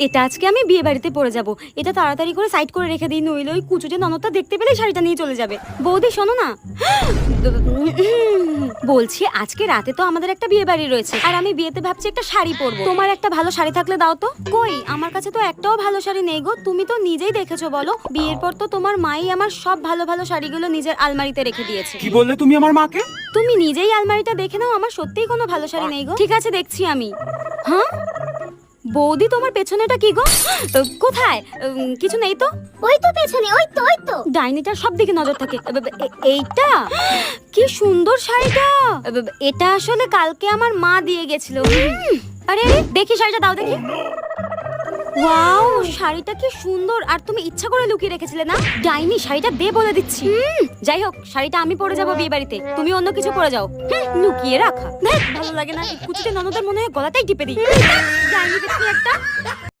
এটা আজকে আমি বিয়ে বাড়িতে পরে যাব। এটা তাড়াতাড়ি করে সাইড করে রেখে দিই, নইলে ওই কুচুটে ননদটা দেখতে পেলে শাড়িটা নিয়ে চলে যাবে। বৌদি শোনো না, বলছি আজকে রাতে তো আমাদের একটা বিয়ে বাড়ি রয়েছে, আর আমি বিয়েতে ভাবছি একটা শাড়ি পরবো। তোমার একটা ভালো শাড়ি থাকলে দাও তো। কই, আমার কাছে তো একটাও ভালো শাড়ি নেই গো। তুমি তো নিজেই দেখেছো, বলো। বিয়ের পর তো তোমার মাই আমার সব ভালো ভালো শাড়িগুলো নিজের আলমারিতে রেখে দিয়েছে। কি বললে তুমি আমার মাকে? তুমি নিজেই আলমারিটা দেখে নাও, আমার সত্যিই কোনো ভালো শাড়ি নেই গো। ঠিক আছে, দেখছি আমি। হ্যাঁ বৌদি, তোমার পেছনেটা কি গো? কোথায়? কিছু নেই তো। ওই তো পেছনে, ওই তো ডাইনিটার সব দিকে নজর থাকে। এইটা কি সুন্দর শাড়িটা। এটা আসলে কালকে আমার মা দিয়ে গেছিল। আরে আরে, দেখি শাড়িটা দাও দেখি। ওয়াও, শাড়িটা কি সুন্দর। আর তুমি ইচ্ছা করে লুকিয়ে রেখেছিলে না? ডাইনি, শাড়িটা দে বলে দিচ্ছি। যাই হোক, শাড়িটা আমি পরে যাবো বিয়ে বাড়িতে, তুমি অন্য কিছু পরে যাও। লুকিয়ে রাখা ভালো লাগে না। কুচিতে ননদের মনে হয় গলাটাই টিপে দিই। ডাইনি দেখি একটা।